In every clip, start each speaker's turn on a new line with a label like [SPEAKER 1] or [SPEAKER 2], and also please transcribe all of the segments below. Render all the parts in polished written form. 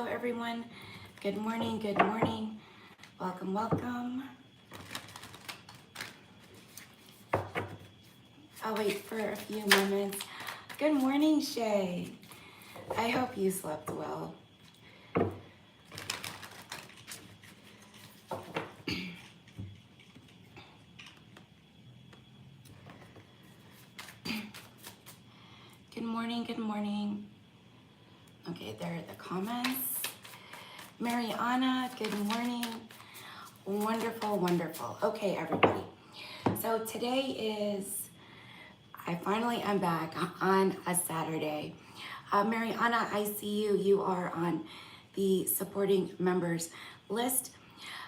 [SPEAKER 1] Hello, everyone. Good morning. Good morning. Welcome, welcome. I'll wait for a few moments. Good morning, Shay. I hope you slept well. Good morning. Good morning. Okay, there are the comments. Mariana, good morning. Wonderful, wonderful. Okay, everybody. So today is, I finally am back on a Saturday. Mariana, I see you. You are on the supporting members list.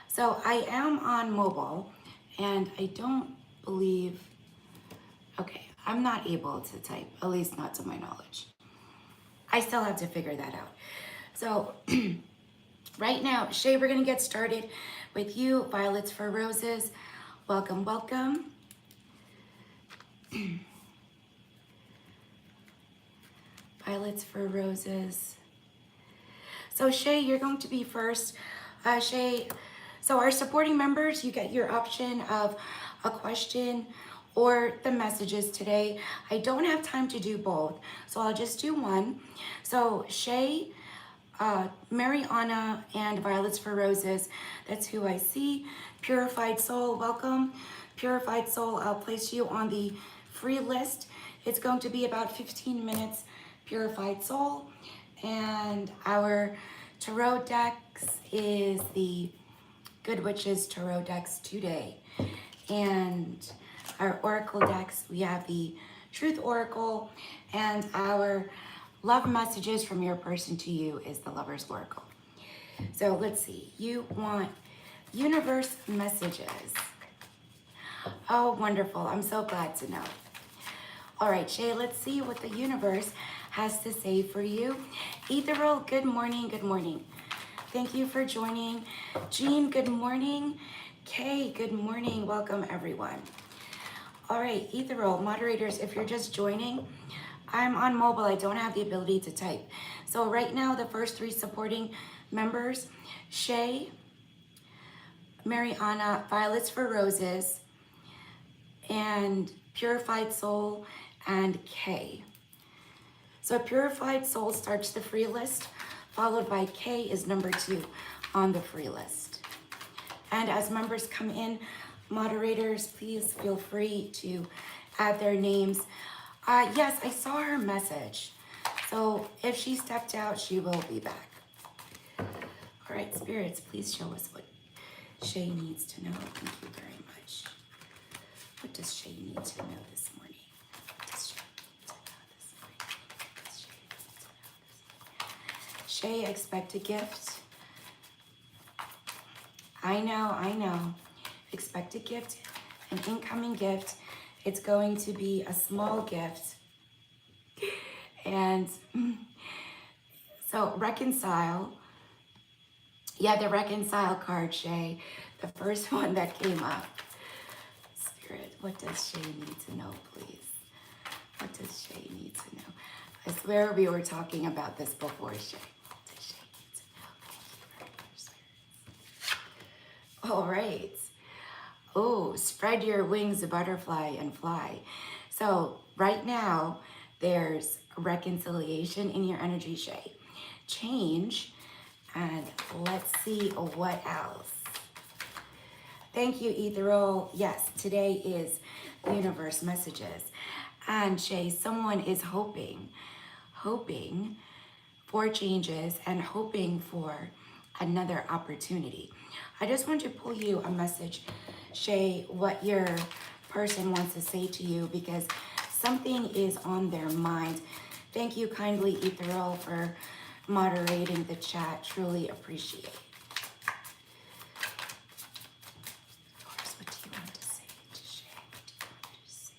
[SPEAKER 1] So I am on mobile and I don't believe, okay, I'm not able to type, at least not to my knowledge. I still have to figure that out. So right now, Shay, we're gonna get started with you. Violets for Roses. Welcome, welcome. Violets for Roses. So Shay, you're going to be first. Shay, so our supporting members, you get your option of a question or the messages today. I don't have time to do both, so I'll just do one. So Shay, Mariana, and Violets for Roses, that's who I see. Purified Soul, welcome. Purified Soul, I'll place you on the free list. It's going to be about 15 minutes, Purified Soul. And our tarot decks is the Good Witches Tarot decks today. And our Oracle decks, we have the Truth Oracle, and our love messages from your person to you is the Lover's Oracle. So let's see, you want universe messages. Oh, wonderful, I'm so glad to know. All right, Shay, let's see what the universe has to say for you. Ethereal, good morning, good morning. Thank you for joining. Jean, good morning. Kay, good morning. Welcome, everyone. All right, Ethereal, moderators, if you're just joining, I'm on mobile. I don't have the ability to type. So right now, the first three supporting members, Shay, Mariana, Violets for Roses, and Purified Soul, and Kay. So Purified Soul starts the free list, followed by Kay is number 2 on the free list. And as members come in, moderators, please feel free to add their names. Yes, I saw her message. So if she stepped out, she will be back. All right, spirits, please show us what Shay needs to know. Thank you very much. What does Shay need to know this morning? What does Shay need to know this morning? What does Shay need to know this morning? Shay, expect a gift. I know. Expect a gift, an incoming gift. It's going to be a small gift. And so reconcile. Yeah, the reconcile card, Shay. The first one that came up. Spirit, what does Shay need to know, please? What does Shay need to know? I swear we were talking about this before, Shay. What does Shay need to know? Thank you very much, spirits. All right. Oh, spread your wings, butterfly, and fly. So right now, there's reconciliation in your energy, Shay. Change, and let's see what else. Thank you, Ethereal. Yes, today is universe messages. And Shay, someone is hoping for changes and hoping for another opportunity. I just want to pull you a message, Shay, what your person wants to say to you, because something is on their mind. Thank you kindly, Ethereal, for moderating the chat. Truly appreciate it. Of course, what do you want to say to Shay? What do you want to say?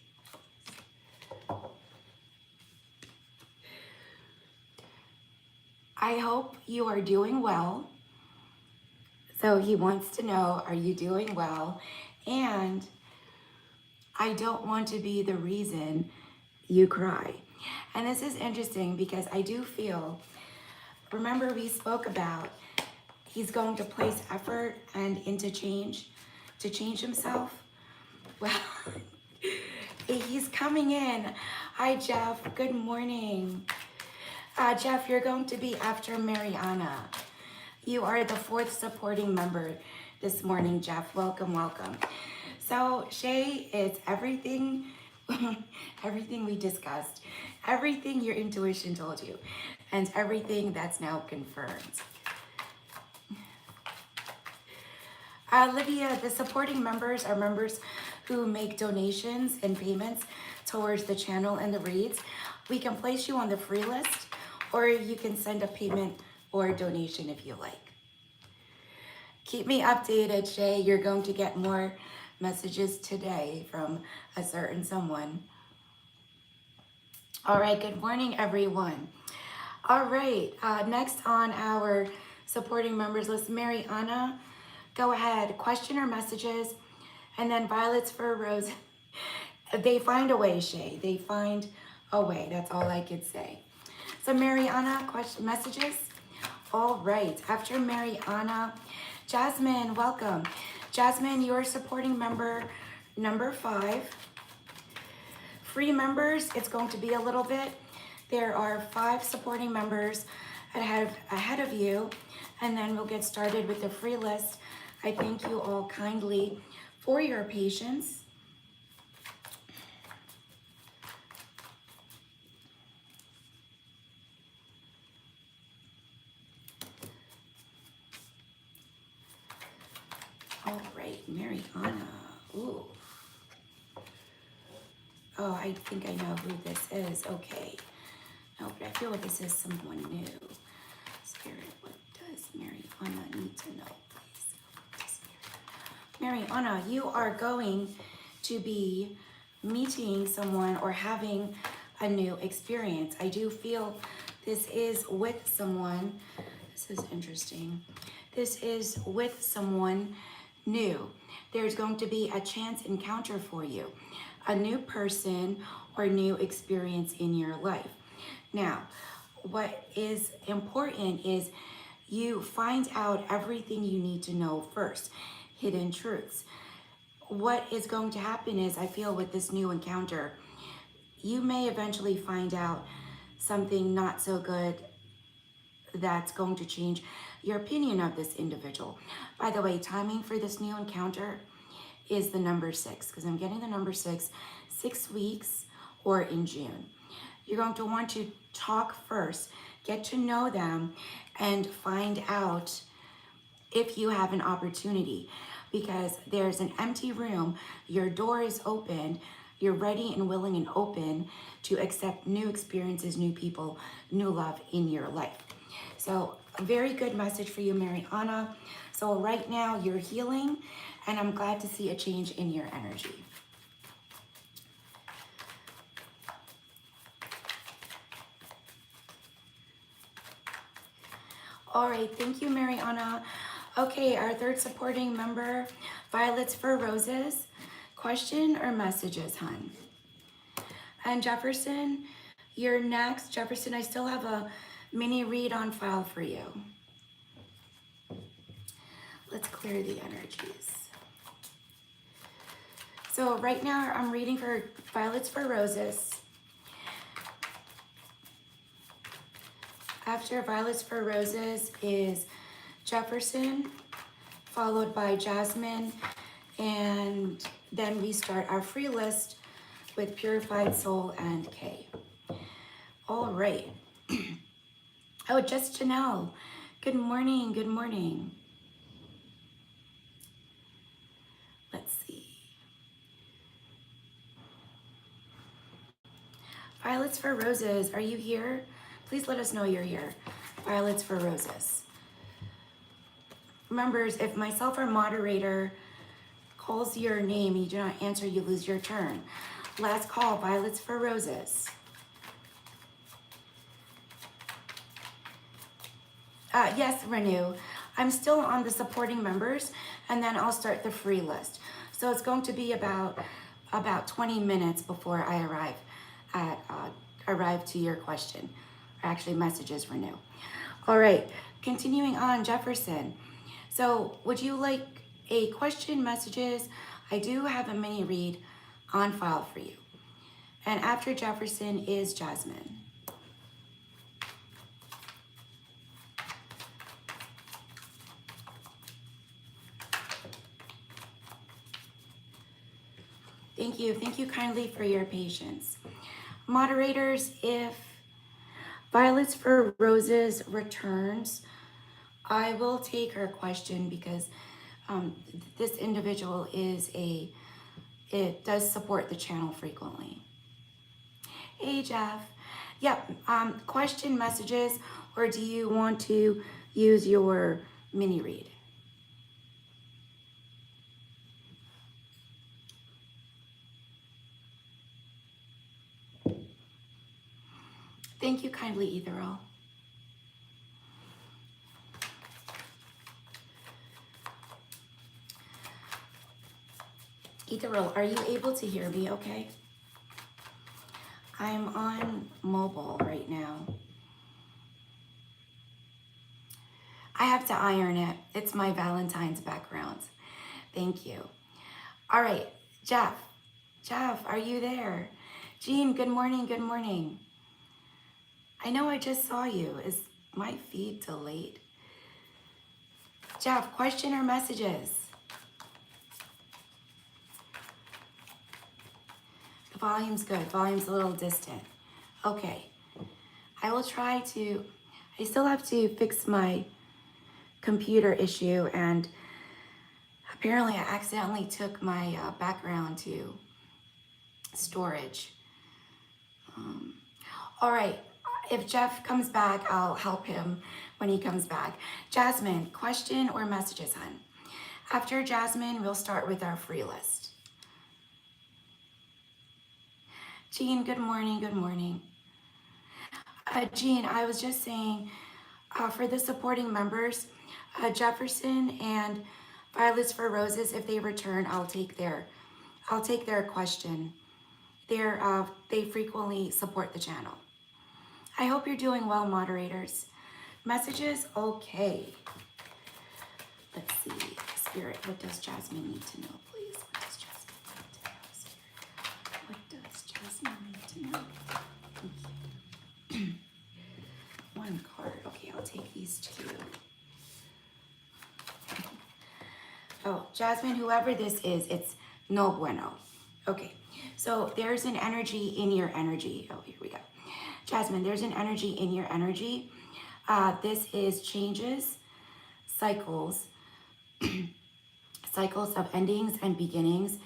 [SPEAKER 1] I hope you are doing well. So he wants to know, are you doing well? And I don't want to be the reason you cry. And this is interesting because I do feel remember we spoke about he's going to place effort and into change to change himself. Well, he's coming in. Hi, Jeff. Good morning. Jeff, you're going to be after Mariana. You are the 4th supporting member this morning, Jeff. Welcome, welcome. So, Shay, it's everything, everything we discussed, everything your intuition told you, and everything that's now confirmed. Lydia, the supporting members are members who make donations and payments towards the channel and the reads. We can place you on the free list, or you can send a payment or a donation if you like. Keep me updated, Shay. You're going to get more messages today from a certain someone. All right, good morning, everyone. All right, next on our supporting members list, Mariana. Go ahead, question or messages, and then Violets for a Rose. They find a way, Shay. They find a way. That's all I could say. So Mariana, question, messages. All right, after Mariana, Jasmine, welcome. Jasmine, you're supporting member number 5. Free members, it's going to be a little bit. There are 5 supporting members ahead of you, and then we'll get started with the free list. I thank you all kindly for your patience. All right, Mariana. Ooh. Oh, I think I know who this is. Okay. No, but I feel like this is someone new. Spirit, what does Mariana need to know, please? Mariana, you are going to be meeting someone or having a new experience. I do feel this is with someone. This is interesting. This is with someone new. There's going to be a chance encounter for you, a new person or new experience in your life. Now, what is important is you find out everything you need to know first, hidden truths. What is going to happen is, I feel with this new encounter, you may eventually find out something not so good that's going to change your opinion of this individual. By the way, timing for this new encounter is the number 6, because I'm getting the number 6 weeks or in June. You're going to want to talk first, get to know them, and find out if you have an opportunity, because there's an empty room, your door is open, you're ready and willing and open to accept new experiences, new people, new love in your life. So a very good message for you, Mariana. So right now you're healing, and I'm glad to see a change in your energy. All right, thank you, Mariana. Okay, our 3rd supporting member, Violets for Roses. Question or messages, hon? And Jefferson, you're next. Jefferson, I still have a mini read on file for you. Let's clear the energies. So right now I'm reading for Violets for Roses. After Violets for Roses is Jefferson, followed by Jasmine, and then we start our free list with Purified Soul and Kay. All right. Oh, just Janelle. Good morning, good morning. Let's see. Violets for Roses, are you here? Please let us know you're here. Violets for Roses. Members, if myself or moderator calls your name and you do not answer, you lose your turn. Last call, Violets for Roses. Yes, Renew. I'm still on the supporting members, and then I'll start the free list. So it's going to be about 20 minutes before I arrive to your question. Or actually, messages, Renew. All right, continuing on, Jefferson. So would you like a question, messages? I do have a mini read on file for you. And after Jefferson is Jasmine. Thank you kindly for your patience. Moderators, if Violets for Roses returns, I will take her question because this individual it does support the channel frequently. Hey Jeff, yep, question, messages, or do you want to use your mini read? Thank you kindly, Ethereal. Ethereal, are you able to hear me okay? I'm on mobile right now. I have to iron it. It's my Valentine's background. Thank you. All right, Jeff. Jeff, are you there? Jean, good morning, good morning. I know I just saw you. Is my feed delayed? Jeff, question or messages? The volume's good. Volume's a little distant. Okay. I will try to, I still have to fix my computer issue, and apparently I accidentally took my background to storage. All right. If Jeff comes back, I'll help him when he comes back. Jasmine, question or messages, hun? After Jasmine, we'll start with our free list. Jean, good morning, good morning. Jean, I was just saying, for the supporting members, Jefferson and Violets for Roses, if they return, I'll take their question. They frequently support the channel. I hope you're doing well, moderators. Messages, okay. Let's see, Spirit, what does Jasmine need to know, please? What does Jasmine need to know, Spirit? What does Jasmine need to know? Thank you. One card, okay, I'll take these two. Oh, Jasmine, whoever this is, it's no bueno. Okay, so there's an energy in your energy. Oh, here we go. Jasmine, there's an energy in your energy. This is changes, cycles, cycles of endings and beginnings,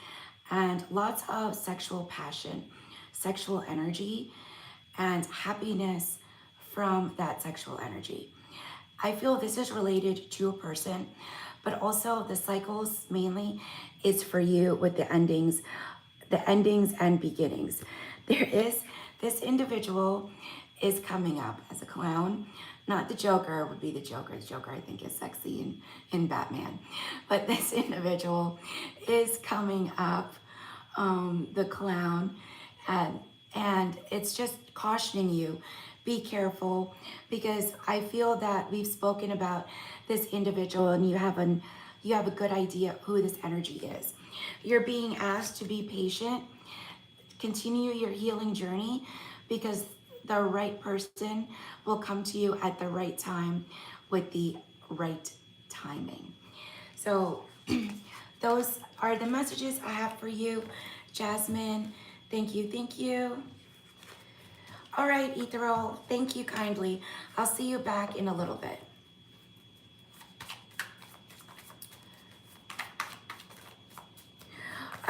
[SPEAKER 1] and lots of sexual passion, sexual energy, and happiness from that sexual energy. I feel this is related to a person, but also the cycles mainly is for you with the endings and beginnings. This individual is coming up as a clown. Not the Joker, would be the Joker. The Joker, I think, is sexy in Batman. But this individual is coming up, the clown, and it's just cautioning you, be careful, because I feel that we've spoken about this individual and you have a good idea who this energy is. You're being asked to be patient, continue your healing journey, because the right person will come to you at the right time with the right timing. So those are the messages I have for you, Jasmine. Thank you, thank you. All right, Ethereal, thank you kindly. I'll see you back in a little bit.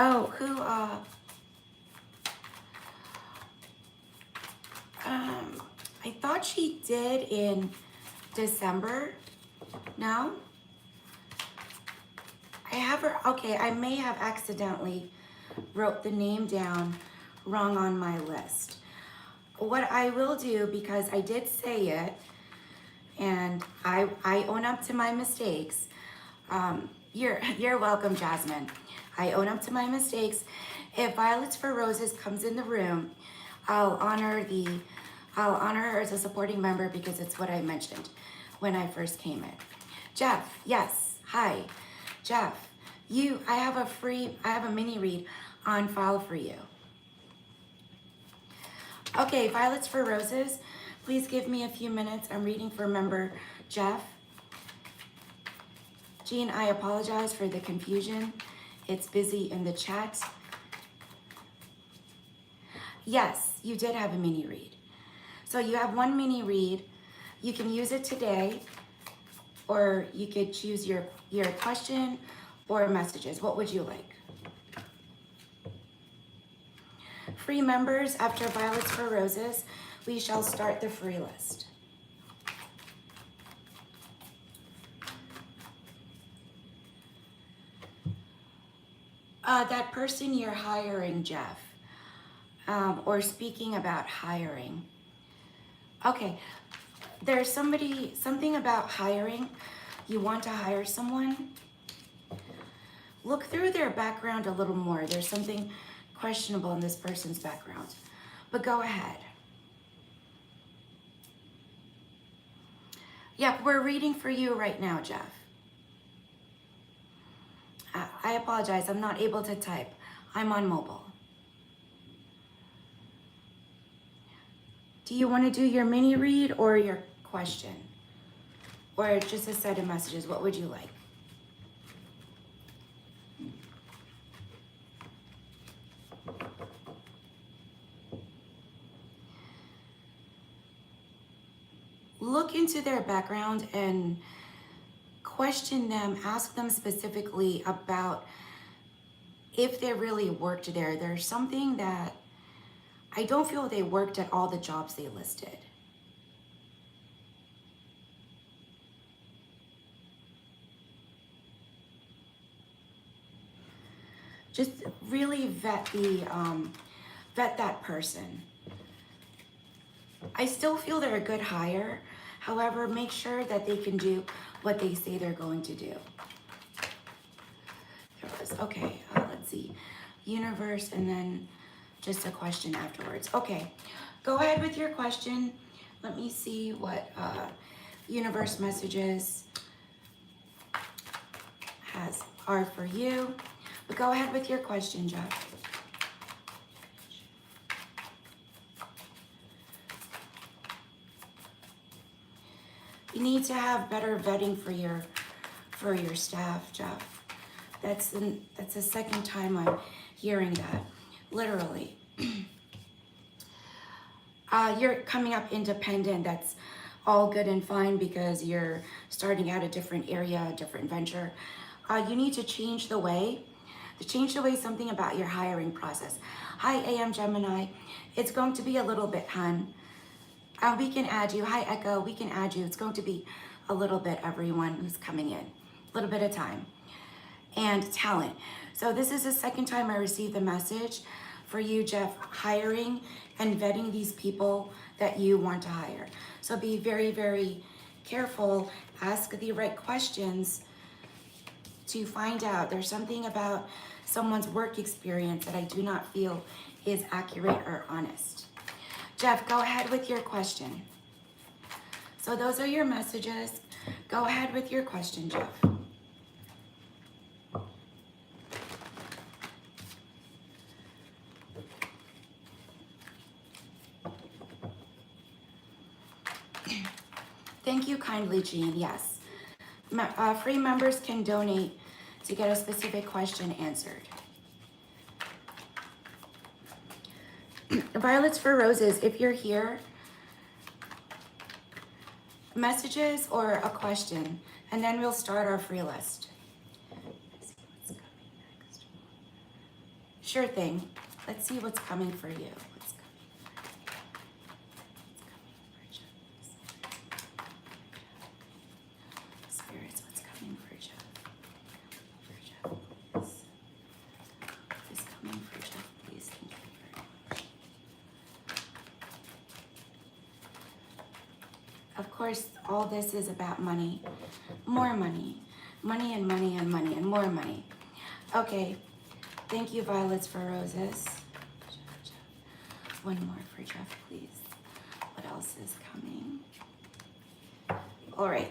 [SPEAKER 1] Oh, who, I thought she did in December. No? I have her, okay, I may have accidentally wrote the name down wrong on my list. What I will do, because I did say it, and I own up to my mistakes. You're welcome, Jasmine. I own up to my mistakes. If Violets for Roses comes in the room, I'll honor her as a supporting member because it's what I mentioned. when I first came in. Jeff, yes, hi. Jeff, I have a mini read on file for you. Okay, Violets for Roses, please give me a few minutes. I'm reading for member Jeff. Jean, I apologize for the confusion. It's busy in the chat. Yes, you did have a mini read. So you have one mini read. You can use it today, or you could choose your question or messages. What would you like? Free members, after Violets for Roses, we shall start the free list. That person you're hiring, Jeff, or speaking about hiring. Okay, there's something about hiring. You want to hire someone? Look through their background a little more. There's something questionable in this person's background, but go ahead. Yep, we're reading for you right now, Jeff. I apologize, I'm not able to type. I'm on mobile. Do you want to do your mini read or your question? Or just a set of messages? What would you like? Look into their background and question them, ask them specifically about if they really worked there. There's something that I don't feel they worked at all the jobs they listed. Just really vet that person. I still feel they're a good hire. However, make sure that they can do what they say they're going to do. There was, okay, let's see. Universe, and then just a question afterwards. Okay, go ahead with your question. Let me see what universe messages are for you. But go ahead with your question, Jeff. You need to have better vetting for your staff, Jeff. That's the second time I'm hearing that, literally. You're coming up independent. That's all good and fine because you're starting out a different area, a different venture. You need to change the way something about your hiring process. Hi, AM Gemini. It's going to be a little bit, hun. We can add you. Hi, Echo. We can add you. It's going to be a little bit, everyone who's coming in. A little bit of time. And talent. So this is the second time I received the message for you, Jeff, hiring and vetting these people that you want to hire. So be very, very careful. Ask the right questions to find out. There's something about someone's work experience that I do not feel is accurate or honest. Jeff, go ahead with your question. So those are your messages. Go ahead with your question, Jeff. Thank you kindly, Jean. Yes. Free members can donate to get a specific question answered. Violets for Roses, if you're here, messages or a question, and then we'll start our free list. Let's see what's coming next. Sure thing. Let's see what's coming for you. Spirits, what's coming for Jeff? What's coming for Jeff, please? Thank you very much. Of course, all this is about money. More money. Money and money and money and more money. Okay. Thank you, Violets for Roses. One more for Jeff, please. What else is coming? All right.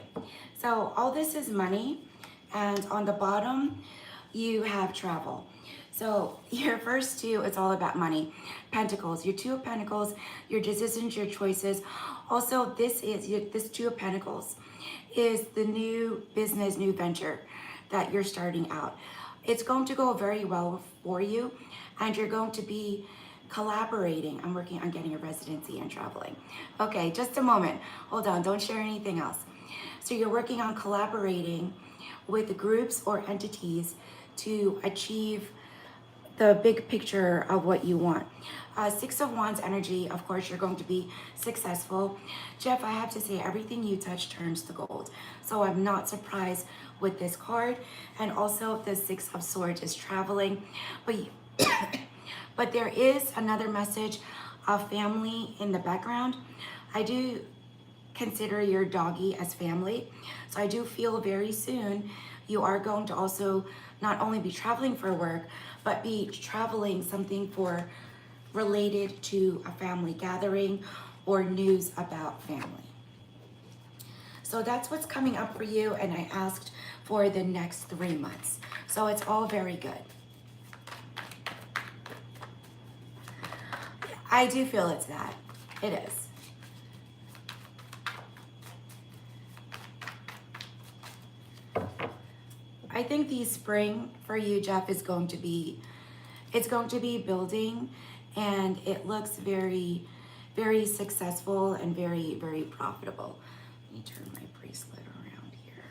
[SPEAKER 1] So all this is money, and on the bottom, you have travel. So your first two, it's all about money. Pentacles, your two of pentacles, your decisions, your choices. Also, this two of pentacles is the new business, new venture that you're starting out. It's going to go very well for you, and you're going to be collaborating. I'm working on getting a residency and traveling. Okay, just a moment. Hold on, don't share anything else. So you're working on collaborating with groups or entities to achieve the big picture of what you want. Six of Wands energy, of course, you're going to be successful. Jeff, I have to say, everything you touch turns to gold. So I'm not surprised with this card. And also the Six of Swords is traveling. But, but there is another message of family in the background. I do consider your doggy as family. So I do feel very soon you are going to also not only be traveling for work, but be traveling something for related to a family gathering or news about family. So that's what's coming up for you, and I asked for the next 3 months. So it's all very good. I do feel it's that. It is. I think the spring for you, Jeff, is going to be, it's going to be building, and it looks very, very successful and very, very profitable. Let me turn my bracelet around here.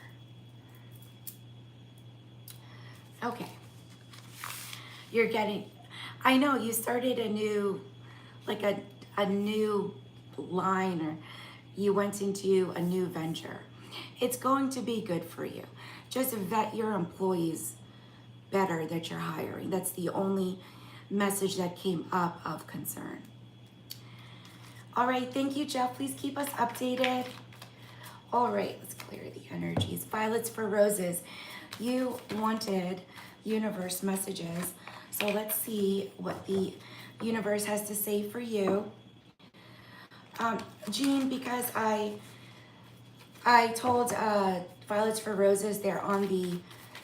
[SPEAKER 1] Okay. You're getting, I know you started a new, like a new line, or you went into a new venture. It's going to be good for you. Just vet your employees better that you're hiring. That's the only message that came up of concern. All right, thank you, Jeff. Please keep us updated. All right, let's clear the energies. Violets for roses. You wanted universe messages. So let's see what the universe has to say for you. Jean, because I told Violets for Roses, they're on the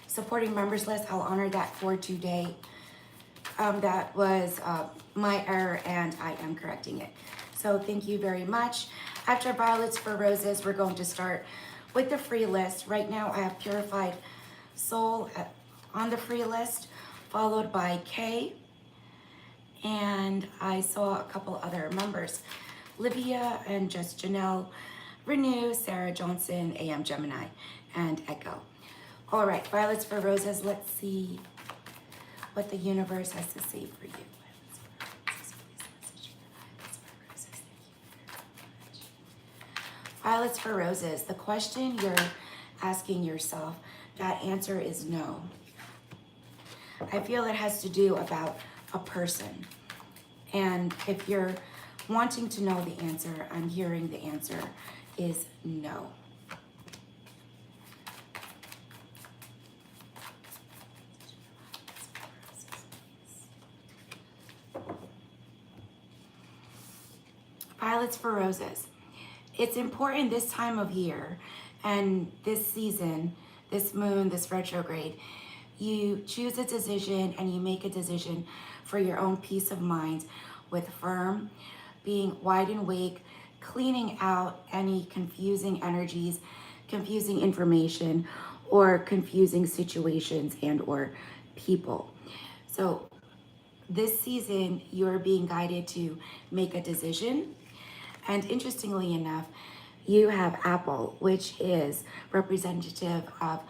[SPEAKER 1] supporting members list. I'll honor that for today. That was my error, and I am correcting it. So thank you very much. After Violets for Roses, we're going to start with the free list. Right now, I have Purified Soul on the free list, followed by Kay. And I saw a couple other members, Livia and Just Janelle, Renew, Sarah Johnson, AM Gemini, and Echo. All right, Violets for Roses. Let's see what the universe has to say for you. Violets for Roses. The question you're asking yourself, that answer is no. I feel it has to do about a person. And if you're wanting to know the answer, I'm hearing the answer is no. Violets for Roses. It's important this time of year and this season, this moon, this retrograde, you choose a decision and you make a decision for your own peace of mind with firm, being wide and awake, cleaning out any confusing energies, confusing information, or confusing situations and or people. So this season, you're being guided to make a decision. And interestingly enough, you have Apple, which is representative of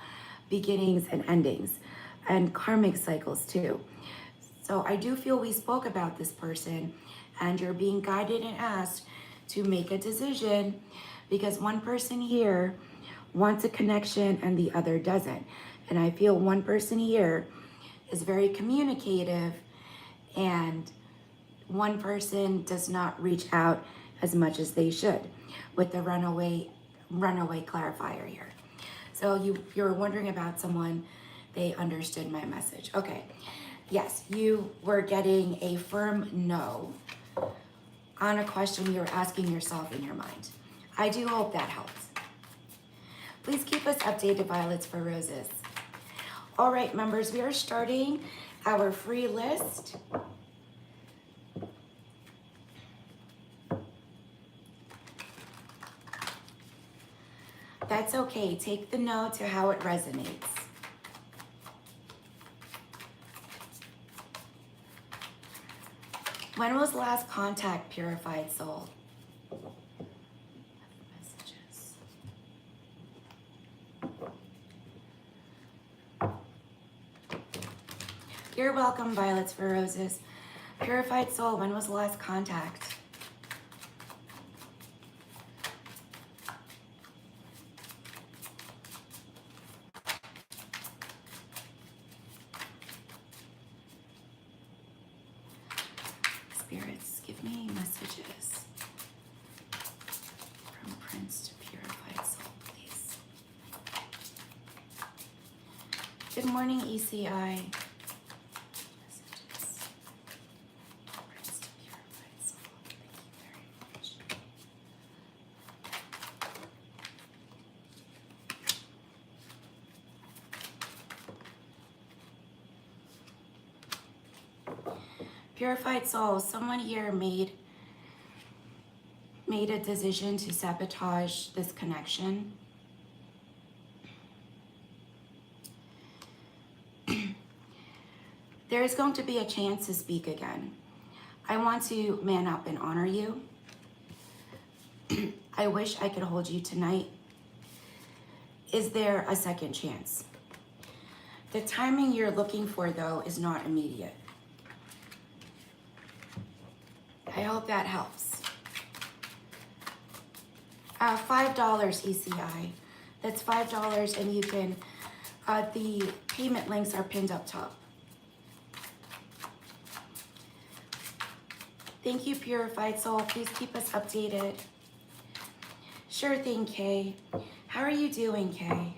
[SPEAKER 1] beginnings and endings and karmic cycles too. So I do feel we spoke about this person, and you're being guided and asked to make a decision because one person here wants a connection and the other doesn't. And I feel one person here is very communicative and one person does not reach out as much as they should with the runaway clarifier here. So you're wondering about someone, they understood my message. Okay, yes, you were getting a firm no on a question you were asking yourself in your mind. I do hope that helps. Please keep us updated, Violets for Roses. All right, members, we are starting our free list. That's okay. Take the note to how it resonates. When was last contact, purified soul? Messages. You're welcome, Violets for Roses. Purified soul, when was last contact? Spirits, give me messages from Prince to Purified Soul, please. Good morning, ECI. Messages. Prince to Purified Soul. Thank you very much. Purified soul, someone here made a decision to sabotage this connection. There is going to be a chance to speak again. I want to man up and honor you. I wish I could hold you tonight. Is there a second chance? The timing you're looking for, though, is not immediate. I hope that helps. $5 ECI. That's $5, and you can, the payment links are pinned up top. Thank you, Purified Soul. Please keep us updated. Sure thing, Kay. How are you doing, Kay?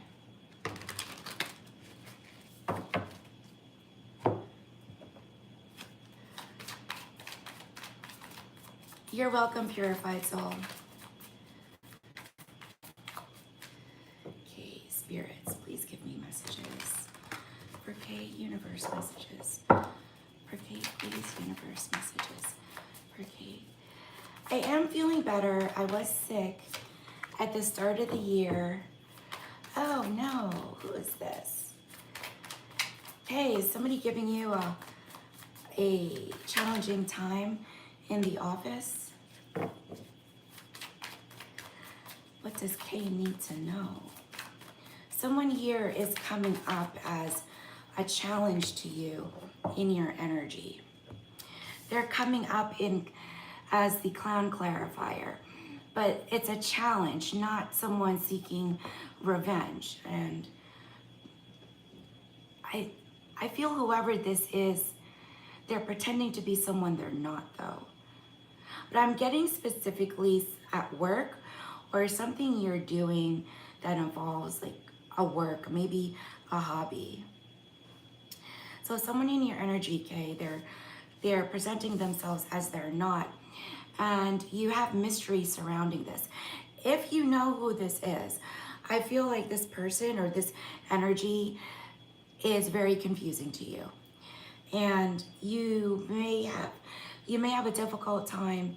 [SPEAKER 1] You're welcome, Purified Soul. Okay, spirits, please give me messages. For Kay, universe messages. For Kay, please, universe messages. For Kay. I am feeling better. I was sick at the start of the year. Oh no, who is this? Hey, is somebody giving you a challenging time in the office? What does Kay need to know? Someone here is coming up as a challenge to you in your energy. They're coming up in as the clown clarifier, but it's a challenge, not someone seeking revenge. And I feel whoever this is, they're pretending to be someone they're not, though. But I'm getting specifically at work or something you're doing that involves like a work, maybe a hobby. So someone in your energy, Kay, they're presenting themselves as they're not. And you have mystery surrounding this. If you know who this is, I feel like this person or this energy is very confusing to you. And you may have a difficult time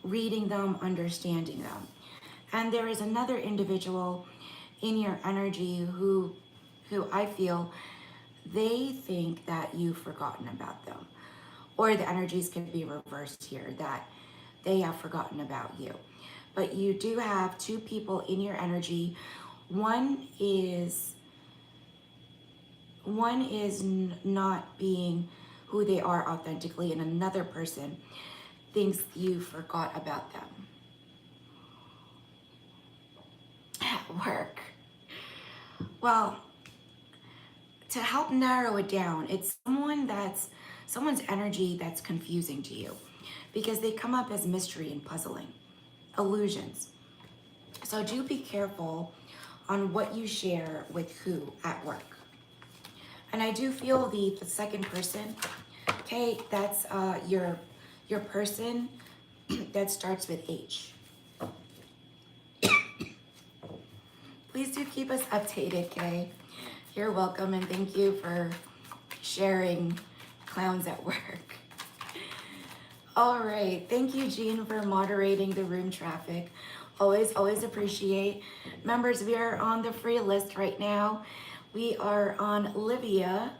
[SPEAKER 1] reading them, understanding them. And there is another individual in your energy who I feel they think that you've forgotten about them. Or the energies can be reversed here, that they have forgotten about you. But you do have two people in your energy. One is not being who they are authentically, and another person thinks you forgot about them. At work. Well, to help narrow it down, it's someone's energy that's confusing to you, because they come up as mystery and puzzling, illusions. So do be careful on what you share with who at work. And I do feel the second person, okay, that's your person that starts with H. Please do keep us updated, Kay. You're welcome, and thank you for sharing clowns at work. All right, thank you, Jean, for moderating the room traffic. Always appreciate. Members, we are on the free list right now. We are on Livia.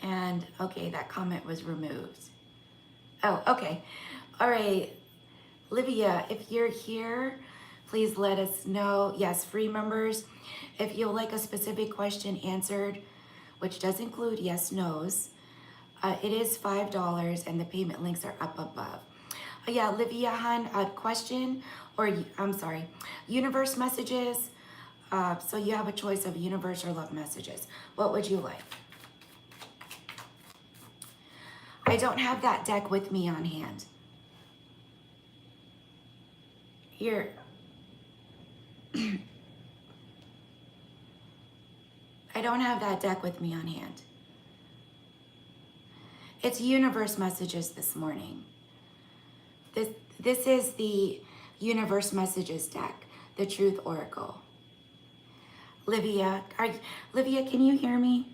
[SPEAKER 1] And okay, that comment was removed. Oh, okay. All right, Livia, if you're here, please let us know. Yes, free members, if you'd like a specific question answered, which does include yes, no's, it is $5 and the payment links are up above. Yeah, Livia Han, a question, or I'm sorry, universe messages. So you have a choice of universe or love messages. What would you like? I don't have that deck with me on hand. Here. I don't have that deck with me on hand. It's universe messages this morning. This is the universe messages deck, the Truth Oracle. Livia, Livia, can you hear me?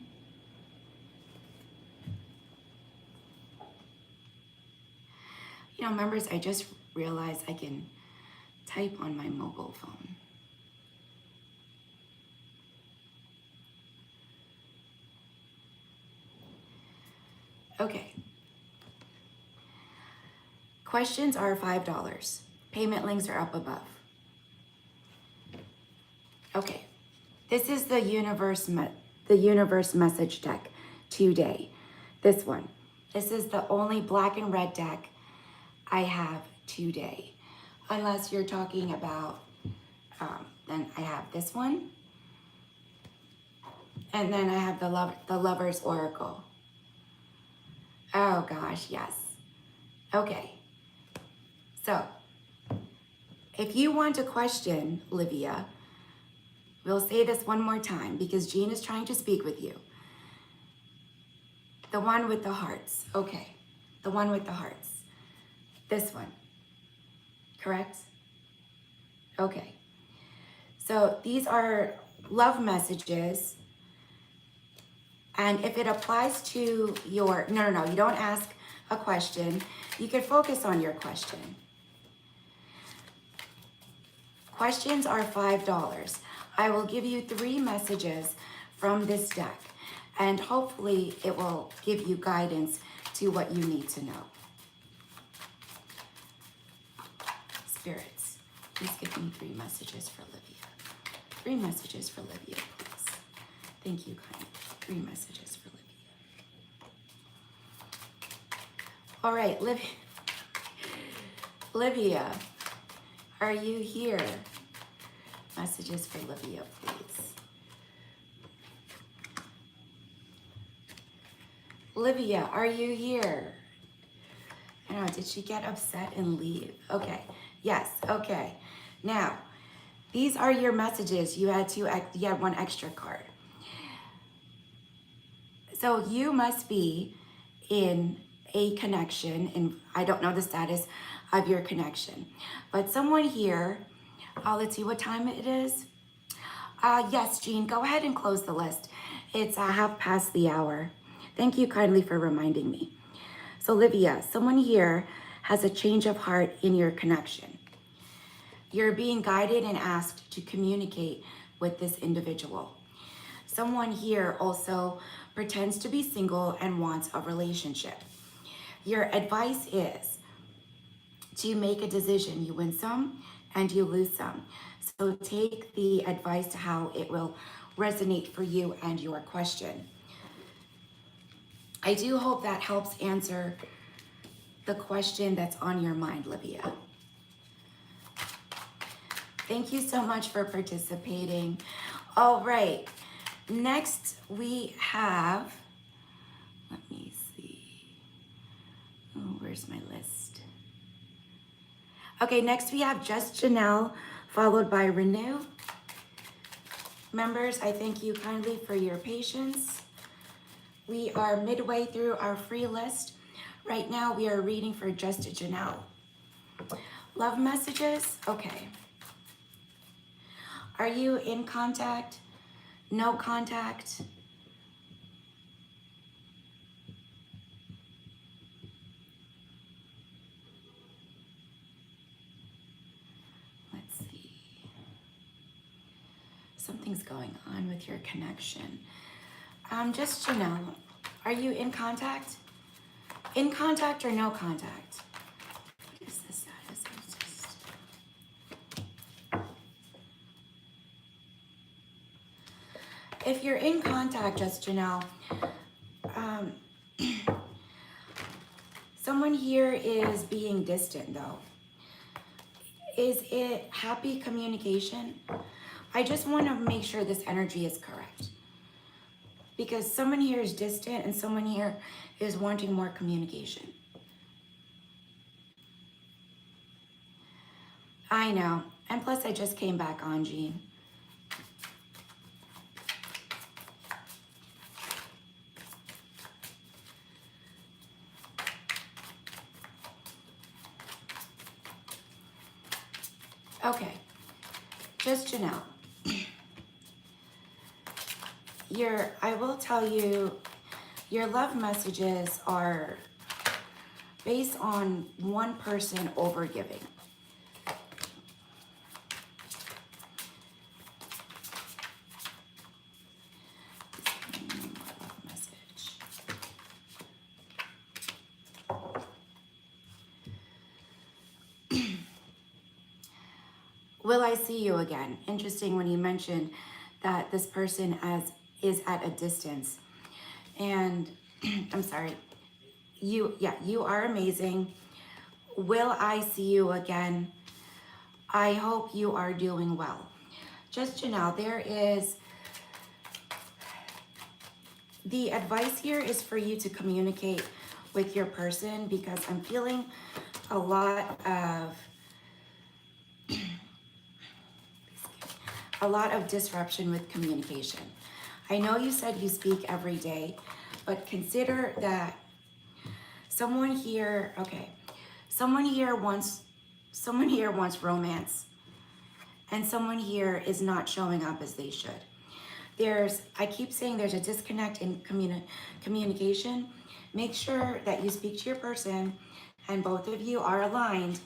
[SPEAKER 1] You know, members, I just realized I can type on my mobile phone. Okay. Questions are $5. Payment links are up above. Okay. This is the universe message deck today. This one. This is the only black and red deck I have today. Unless you're talking about, then I have this one. And then I have the Lover's Oracle. Oh gosh, yes. Okay. So, if you want a question, Livia, we'll say this one more time because Jean is trying to speak with you. The one with the hearts. Okay. The one with the hearts. This one. Correct? Okay. So these are love messages. And if it applies to your, no, you don't ask a question. You can focus on your question. Questions are $5. I will give you 3 messages from this deck, and hopefully it will give you guidance to what you need to know. Spirits, please give me 3 messages for Livia. 3 messages for Livia, please. Thank you, kindly. 3 messages for Livia. All right, Livia, are you here? Messages for Livia, please. Livia, are you here? I don't know, did she get upset and leave? Okay, yes, okay. Now, these are your messages. You had 1 extra card. So you must be in a connection, and I don't know the status of your connection, but someone here, let's see what time it is. Yes, Jean, go ahead and close the list. It's 1/2 the hour. Thank you kindly for reminding me. So Livia, someone here has a change of heart in your connection. You're being guided and asked to communicate with this individual. Someone here also pretends to be single and wants a relationship. Your advice is to make a decision. You win some and you lose some. So take the advice to how it will resonate for you and your question. I do hope that helps answer the question that's on your mind, Livia. Thank you so much for participating. All right, next we have, let me see, oh, where's my list? Okay, next we have Just Janelle, followed by Renew. Members, I thank you kindly for your patience. We are midway through our free list. Right now we are reading for Just Janelle. Love messages, okay. Are you in contact? No contact? Let's see. Something's going on with your connection. Just Janelle, are you in contact? In contact or no contact? What is the status? If you're in contact, just Janelle, someone here is being distant though. Is it happy communication? I just want to make sure this energy is correct. Because someone here is distant and someone here is wanting more communication. I know. And plus I just came back on, Jean. Okay. Just Janelle. I will tell you, your love messages are based on one person overgiving. Will I see you again? Interesting when you mentioned that this person is at a distance. And I'm sorry, you are amazing. Will I see you again? I hope you are doing well. Just Janelle, the advice here is for you to communicate with your person because I'm feeling a lot of disruption with communication. I know you said you speak every day, but consider that someone here wants romance, and someone here is not showing up as they should. I keep saying there's a disconnect in communication. Make sure that you speak to your person and both of you are aligned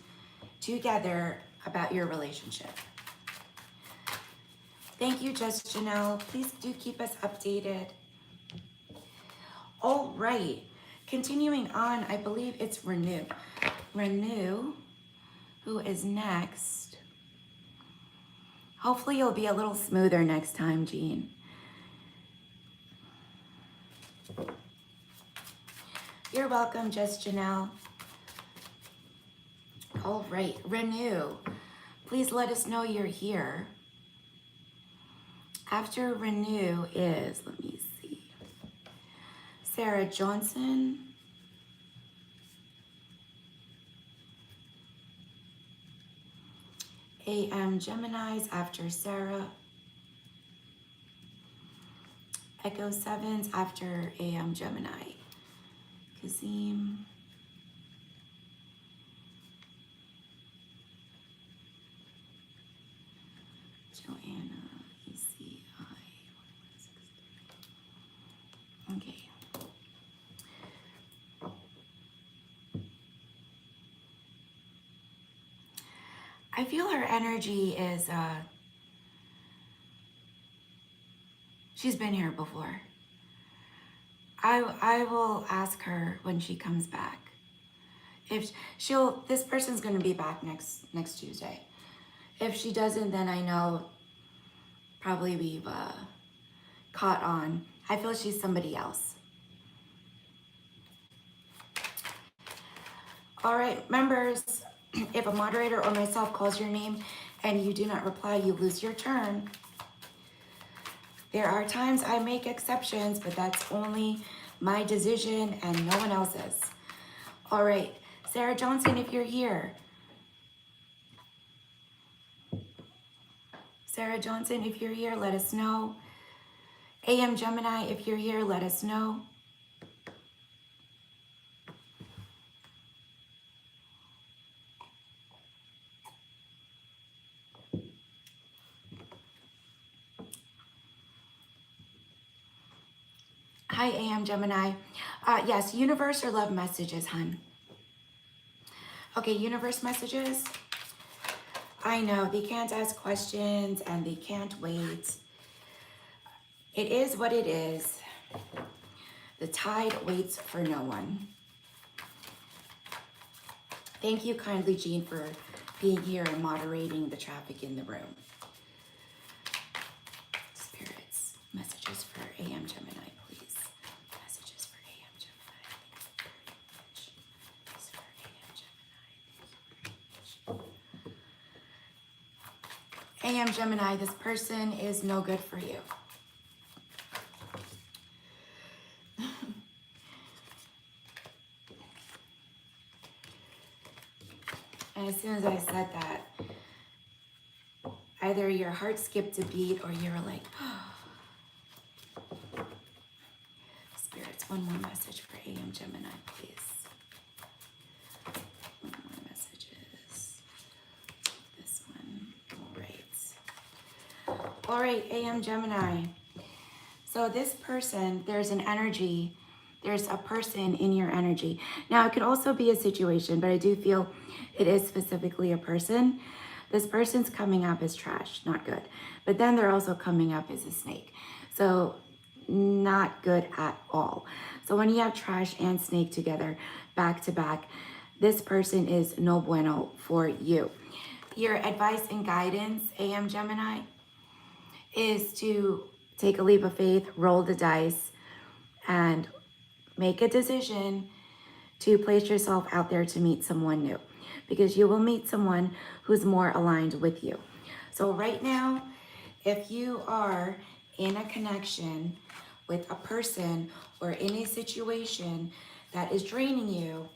[SPEAKER 1] together about your relationship. Thank you, Just Janelle. Please do keep us updated. All right, continuing on, I believe it's Renew. Renew, who is next. Hopefully you'll be a little smoother next time, Jean. You're welcome, Just Janelle. All right, Renew, please let us know you're here. After Renew is, let me see, Sarah Johnson. AM Gemini's after Sarah. Echo 7's after AM Gemini. Kazim. Joanna. Okay. I feel her energy is, she's been here before. I will ask her when she comes back. If this person's gonna be back next Tuesday. If she doesn't, then I know probably we've caught on. I feel she's somebody else. All right, members, if a moderator or myself calls your name and you do not reply, you lose your turn. There are times I make exceptions, but that's only my decision and no one else's. All right, Sarah Johnson, if you're here. Sarah Johnson, if you're here, let us know. AM Gemini, if you're here, let us know. Hi, AM Gemini. Yes, universe or love messages, hun. Okay, universe messages. I know they can't ask questions and they can't wait. It is what it is. The tide waits for no one. Thank you kindly, Jean, for being here and moderating the traffic in the room. Spirits, messages for AM Gemini, please. Messages for AM Gemini. Thank you very much. For AM Gemini. AM Gemini, this person is no good for you. And as soon as I said that, either your heart skipped a beat or you were like, oh. Spirits, one more message for AM Gemini, please. One more messages. This one. All right, AM Gemini. So this person, there's an energy. There's a person in your energy. Now, it could also be a situation, but I do feel it is specifically a person. This person's coming up as trash, not good. But then they're also coming up as a snake. So not good at all. So when you have trash and snake together, back to back, this person is no bueno for you. Your advice and guidance, AM Gemini, is to take a leap of faith, roll the dice, and make a decision to place yourself out there to meet someone new, because you will meet someone who's more aligned with you. So right now, if you are in a connection with a person or in a situation that is draining you,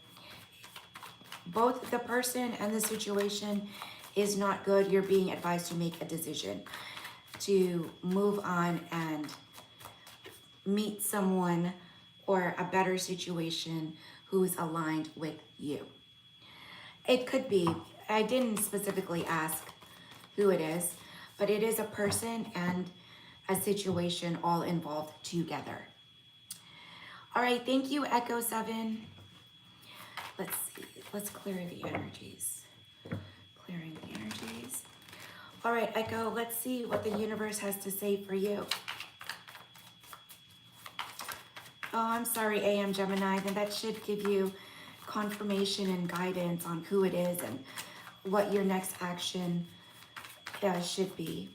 [SPEAKER 1] both the person and the situation is not good. You're being advised to make a decision to move on and meet someone or a better situation who's aligned with you. It could be, I didn't specifically ask who it is, but it is a person and a situation all involved together. All right, thank you, Echo 7. Let's see, let's clear the energies. Clearing the energies. All right, Echo, let's see what the universe has to say for you. Oh, I'm sorry, AM Gemini. Then that should give you confirmation and guidance on who it is and what your next action should be.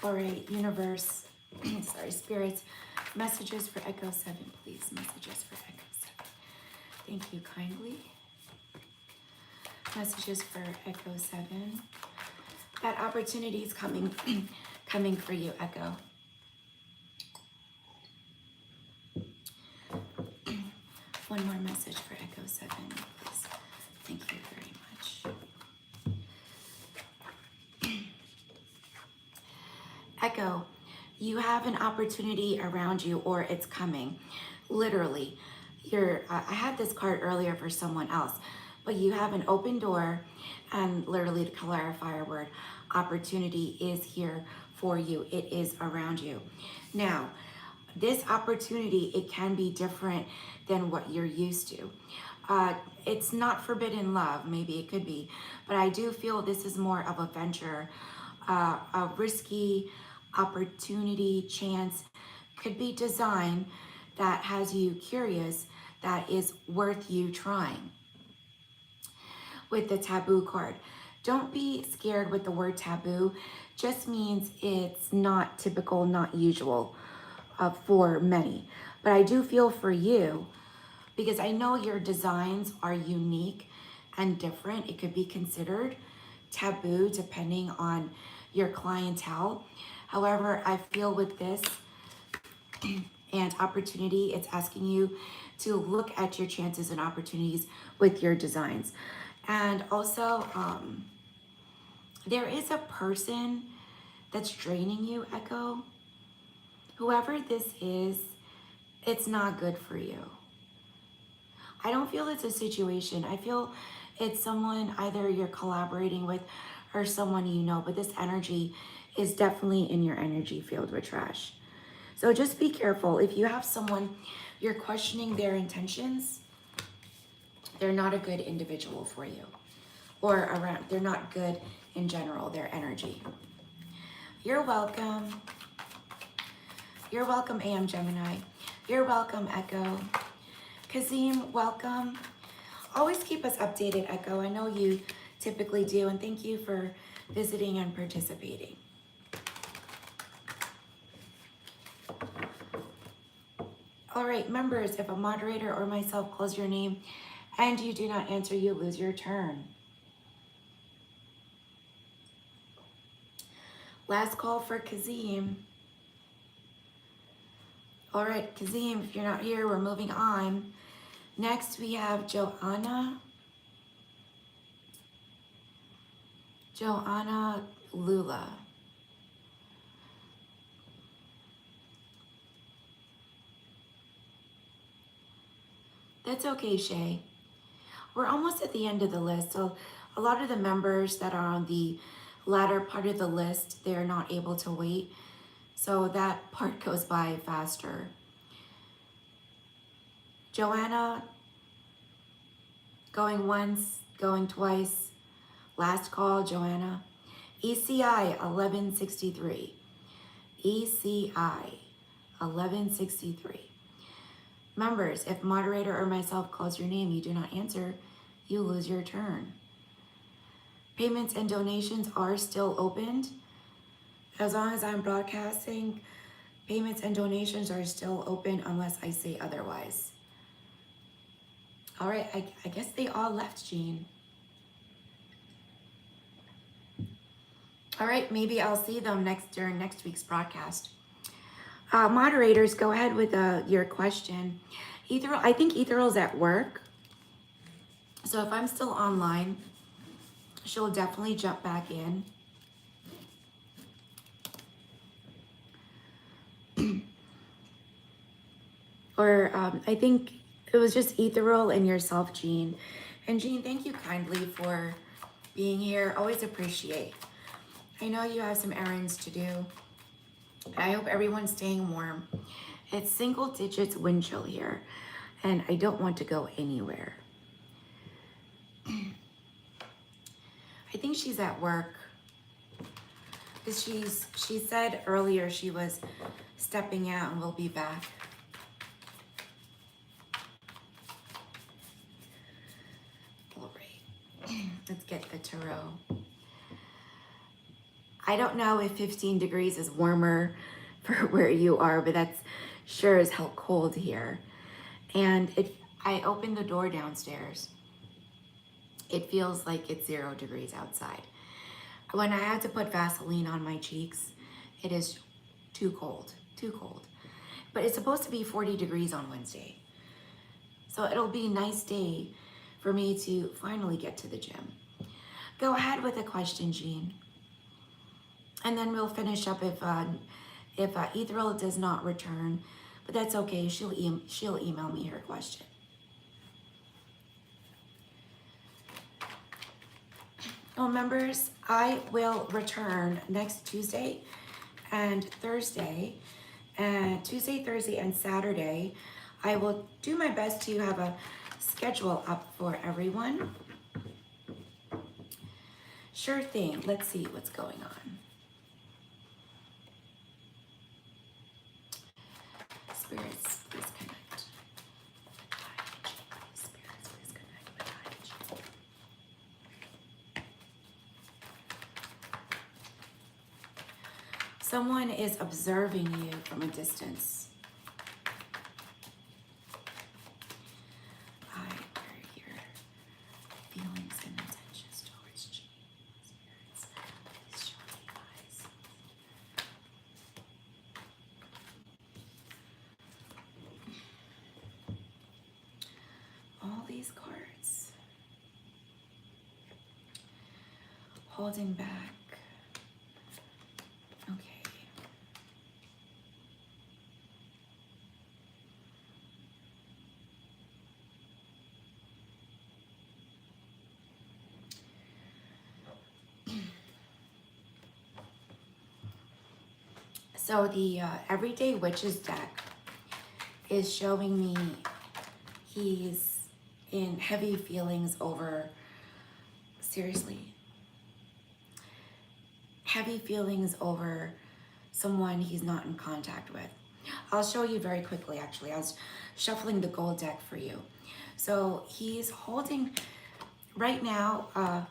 [SPEAKER 1] All right, universe, sorry, spirits, messages for Echo 7, please. Messages for Echo 7. Thank you kindly. Messages for Echo 7. That opportunity is coming, coming for you, Echo. One more message for Echo 7, please. Thank you very much. Echo, you have an opportunity around you, or it's coming. Literally, I had this card earlier for someone else, but you have an open door, and literally the clarifier word, opportunity is here for you. It is around you. Now, this opportunity, it can be different than what you're used to. It's not forbidden love, maybe it could be, but I do feel this is more of a venture, a risky opportunity, chance, could be design that has you curious, that is worth you trying. With the taboo card, don't be scared with the word taboo, just means it's not typical, not usual for many. But I do feel for you, because I know your designs are unique and different. It could be considered taboo depending on your clientele. However, I feel with this and opportunity, it's asking you to look at your chances and opportunities with your designs. And also, there is a person that's draining you, Echo. Whoever this is, it's not good for you. I don't feel it's a situation. I feel it's someone either you're collaborating with or someone you know, but this energy is definitely in your energy field with trash. So just be careful. If you have someone you're questioning their intentions, they're not a good individual for you. Or around, they're not good in general, their energy. You're welcome. You're welcome, AM Gemini. You're welcome, Echo. Kazim, welcome. Always keep us updated, Echo. I know you typically do, and thank you for visiting and participating. All right, members, if a moderator or myself calls your name and you do not answer, you lose your turn. Last call for Kazim. All right, Kazim, if you're not here, we're moving on. Next, we have Joanna. Joanna Lula. That's okay, Shay. We're almost at the end of the list. So a lot of the members that are on the latter part of the list, they're not able to wait. So that part goes by faster. Joanna, going once, going twice. Last call, Joanna. ECI 1163. ECI 1163. Members, if moderator or myself calls your name, you do not answer, you lose your turn. Payments and donations are still opened. As long as I'm broadcasting, payments and donations are still open unless I say otherwise. All right, I guess they all left, Jean. All right, maybe I'll see them during next week's broadcast. Moderators, go ahead with your question. Ethereal, I think Ethereal's at work. So if I'm still online, she'll definitely jump back in. Or I think it was just Ethereal and yourself, Jean. And Jean, thank you kindly for being here. Always appreciate. I know you have some errands to do. I hope everyone's staying warm. It's single digits wind chill here, and I don't want to go anywhere. I think she's at work. Because she said earlier she was stepping out and will be back. All right, let's get the tarot. I don't know if 15 degrees is warmer for where you are, but that's sure as hell cold here. And I opened the door downstairs. It feels like it's 0 degrees outside. When I had to put Vaseline on my cheeks, it is too cold, too cold. But it's supposed to be 40 degrees on Wednesday. So it'll be a nice day for me to finally get to the gym. Go ahead with a question, Jean. And then we'll finish up if Ethereal does not return, but that's okay. She'll email me her question. Oh, members, I will return next Tuesday and Thursday, and Tuesday, Thursday, and Saturday. I will do my best to have a schedule up for everyone. Sure thing. Let's see what's going on. Spirits, please connect. Spirits, please connect with IG. Someone is observing you from a distance. I hear your feelings and intentions towards you. Spirits, please show me eyes. All these cards holding back. Okay. So the Everyday Witches deck is showing me he's in heavy feelings over, seriously, heavy feelings over someone he's not in contact with. I'll show you very quickly, actually. I was shuffling the gold deck for you. So he's holding, right now,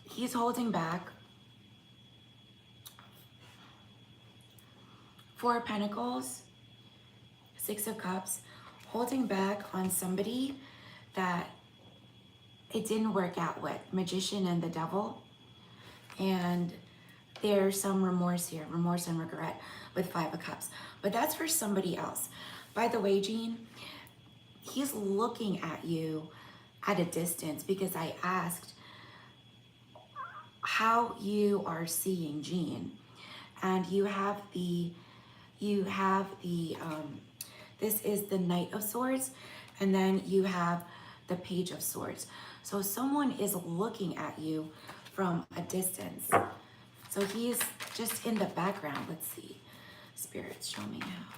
[SPEAKER 1] he's holding back 4 of Pentacles, 6 of Cups, holding back on somebody that it didn't work out with, Magician and the Devil. And there's some remorse here, remorse and regret with 5 of Cups. But that's for somebody else. By the way, Jean, he's looking at you at a distance because I asked how you are seeing Jean. And you have the, this is the Knight of Swords, and then you have the Page of Swords. So someone is looking at you from a distance. So he's just in the background. Let's see. Spirits, show me how.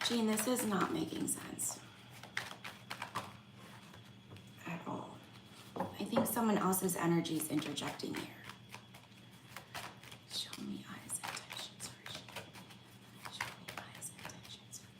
[SPEAKER 1] Jean, this is not making sense at all. I think someone else's energy is interjecting here. Show me eyes, intentions for Jean. Show me eyes, intentions for Jean.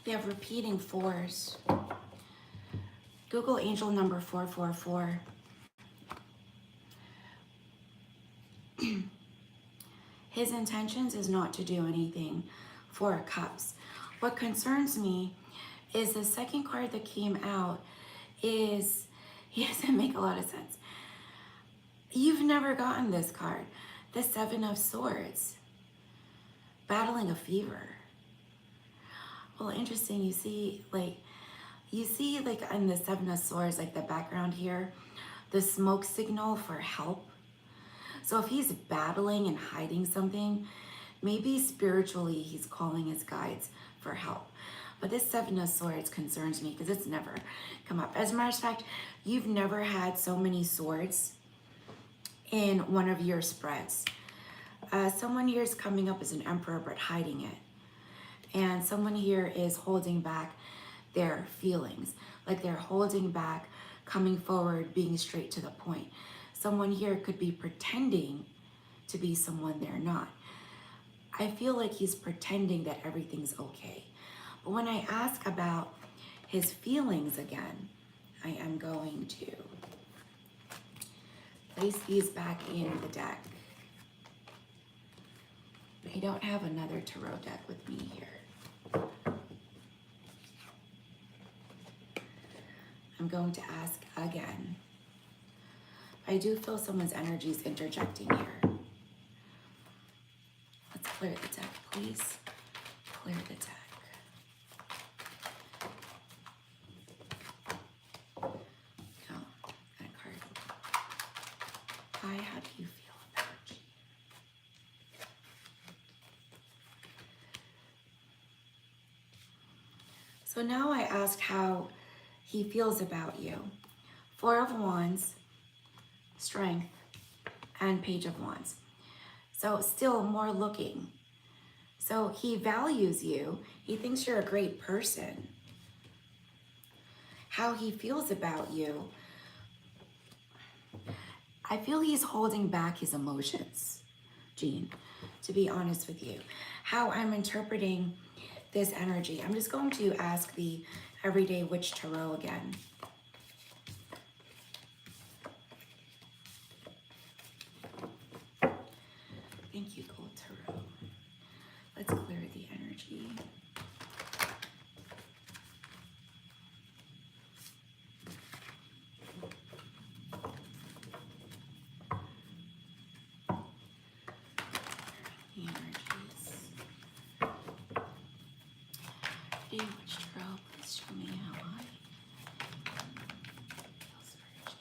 [SPEAKER 1] You have repeating 4s. Google angel number 444. His intentions is not to do anything. 4 of Cups. What concerns me is the second card that came out is, he doesn't make a lot of sense. You've never gotten this card. The 7 of Swords. Battling a fever. Well, interesting, you see like in the 7 of Swords, like the background here, the smoke signal for help. So if he's battling and hiding something, maybe spiritually he's calling his guides for help. But this 7 of Swords concerns me because it's never come up. As a matter of fact, you've never had so many swords in one of your spreads. Someone here is coming up as an emperor but hiding it. And someone here is holding back their feelings, like they're holding back, coming forward, being straight to the point. Someone here could be pretending to be someone they're not. I feel like he's pretending that everything's okay. But when I ask about his feelings again, I am going to place these back in the deck. I don't have another tarot deck with me here. I'm going to ask again. I do feel someone's energy is interjecting here. Let's clear the deck, please. Clear the deck. Oh, got a card. Hi, how do you feel about it? So now I asked how he feels about you. 4 of Wands, Strength, and Page of Wands. So still more looking. So he values you. He thinks you're a great person. How he feels about you, I feel he's holding back his emotions, Jean, to be honest with you. How I'm interpreting this energy, I'm just going to ask the Everyday Witch Tarot again. Thank you, Gold Tarot. Let's clear the energy. The energies. Everyday Witch Tarot, please show me how I feel spiritually.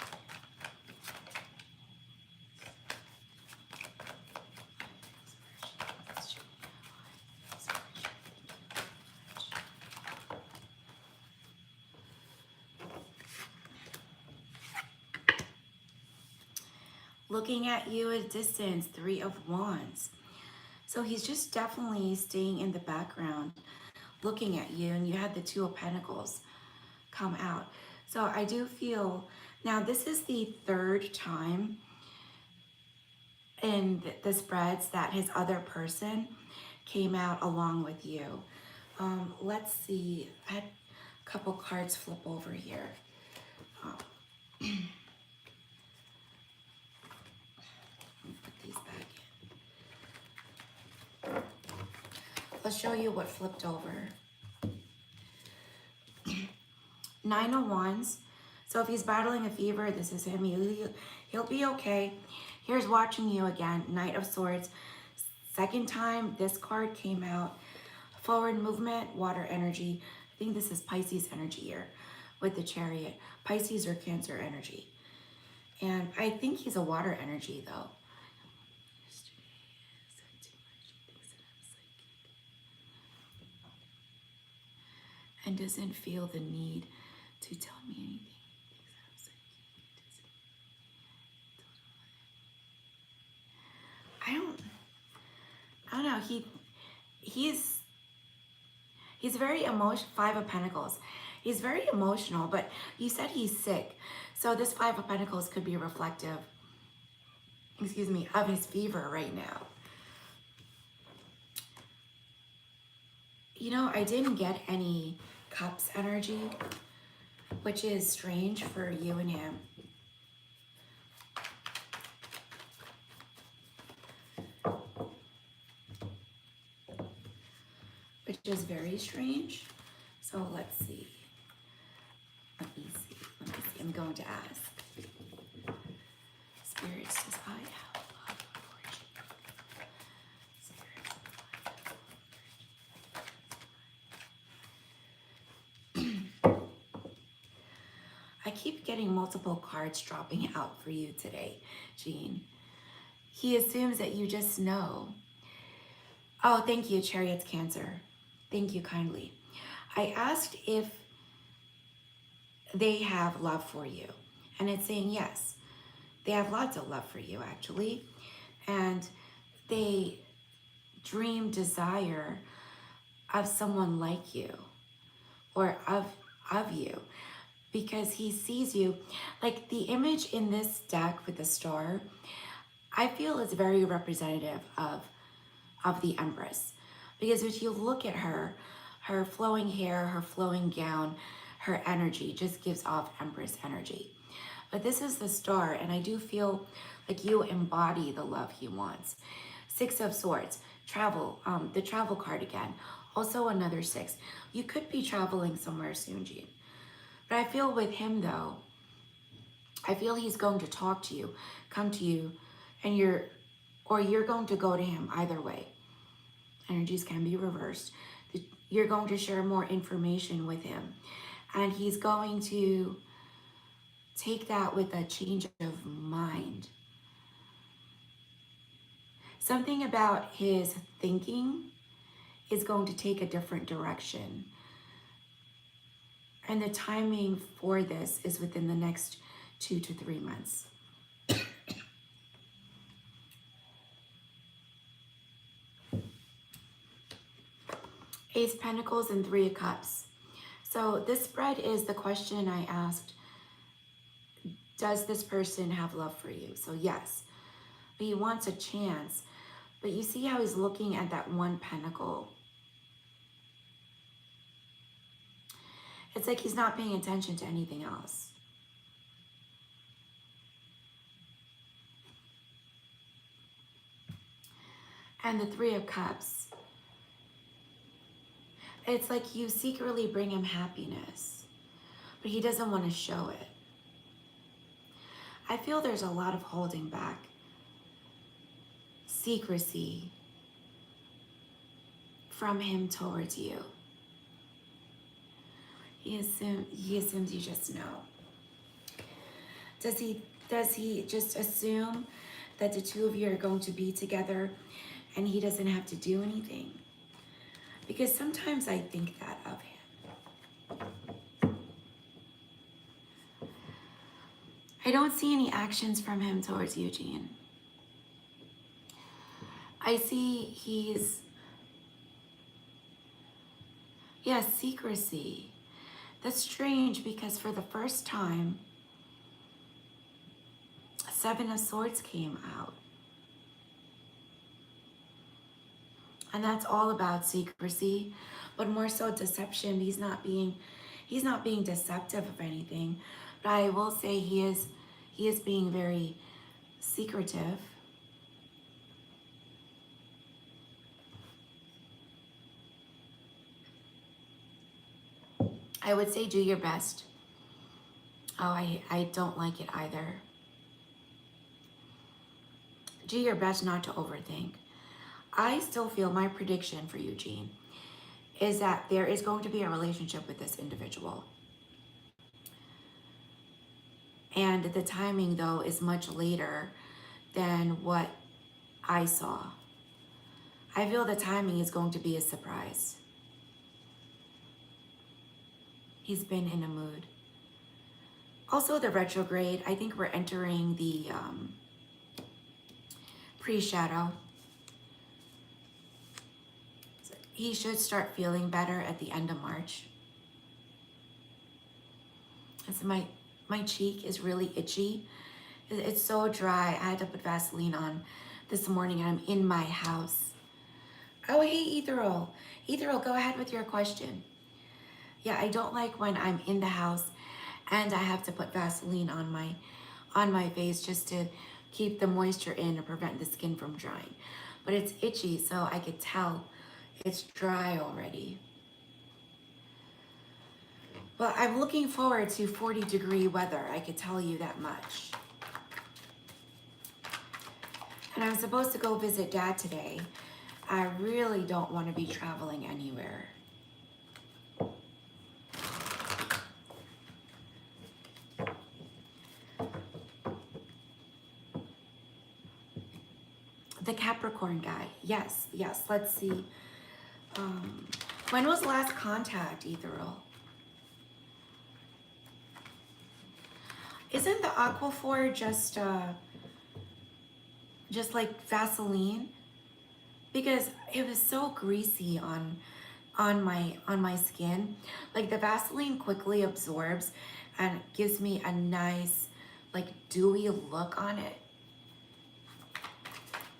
[SPEAKER 1] Looking at you at a distance, Three of Wands. So he's just definitely staying in the background, looking at you, and you had the Two of Pentacles come out. So I do feel, now this is the third time in the spreads that his other person came out along with you. Let's see, I had a couple cards flip over here. Put these back in. Let's show you what flipped over. Nine of Wands. So if he's battling a fever, this is him. He'll be okay. Here's watching you again. Knight of Swords. Second time this card came out. Forward movement, water energy. I think this is Pisces energy here with the Chariot. Pisces or Cancer energy. And I think he's a water energy though. And doesn't feel the need to tell me anything. I don't know. He's very emotional. Five of Pentacles. He's very emotional, but you said he's sick. So this Five of Pentacles could be reflective, excuse me, of his fever right now. You know, I didn't get any Cups energy, which is strange for you and him. Which is very strange. So let's see. Let me see. I'm going to ask. Spirits, does I have love for you? Spirits, I keep getting multiple cards dropping out for you today, Jean. He assumes that you just know. Oh, thank you, Chariot's Cancer. Thank you kindly. I asked if they have love for you, and it's saying yes. They have lots of love for you, actually. And they dream, desire of someone like you, or of you, because he sees you. Like the image in this deck with the star, I feel is very representative of the Empress. Because if you look at her flowing hair, her flowing gown, her energy just gives off Empress energy. But this is the star, and I do feel like you embody the love he wants. Six of Swords, travel, the travel card again. Also another six. You could be traveling somewhere soon, Jean. But I feel with him though, I feel he's going to talk to you, come to you, and you're going to go to him either way. Energies can be reversed. You're going to share more information with him. And he's going to take that with a change of mind. Something about his thinking is going to take a different direction. And the timing for this is within the next 2 to 3 months. Ace of Pentacles and Three of Cups. So this spread is the question I asked. Does this person have love for you? So yes, but he wants a chance. But you see how he's looking at that one pentacle. It's like he's not paying attention to anything else. And the Three of Cups. It's like you secretly bring him happiness, but he doesn't want to show it. I feel there's a lot of holding back, secrecy from him towards you. He assumes you just know. Does he just assume that the two of you are going to be together and he doesn't have to do anything? Because sometimes I think that of him. I don't see any actions from him towards Eugene. I see secrecy. That's strange because for the first time, Seven of Swords came out. And that's all about secrecy, but more so deception. He's not being deceptive of anything, but I will say he is being very secretive. I would say do your best. Oh, I don't like it either. Do your best not to overthink. I still feel my prediction for Eugene is that there is going to be a relationship with this individual. And the timing, though, is much later than what I saw. I feel the timing is going to be a surprise. He's been in a mood. Also, the retrograde, I think we're entering the pre-shadow. He should start feeling better at the end of March. And so my cheek is really itchy. It's so dry. I had to put Vaseline on this morning and I'm in my house. Oh, hey, Ethereal. Ethereal, go ahead with your question. Yeah, I don't like when I'm in the house and I have to put Vaseline on my face just to keep the moisture in and prevent the skin from drying. But it's itchy, so I could tell it's dry already. Well, I'm looking forward to 40-degree weather, I could tell you that much. And I'm supposed to go visit Dad today. I really don't want to be traveling anywhere. The Capricorn guy, yes, let's see. When was the last contact, Ethereal? Isn't the Aquaphor just like Vaseline? Because it was so greasy on my skin. Like the Vaseline quickly absorbs and gives me a nice like dewy look on it.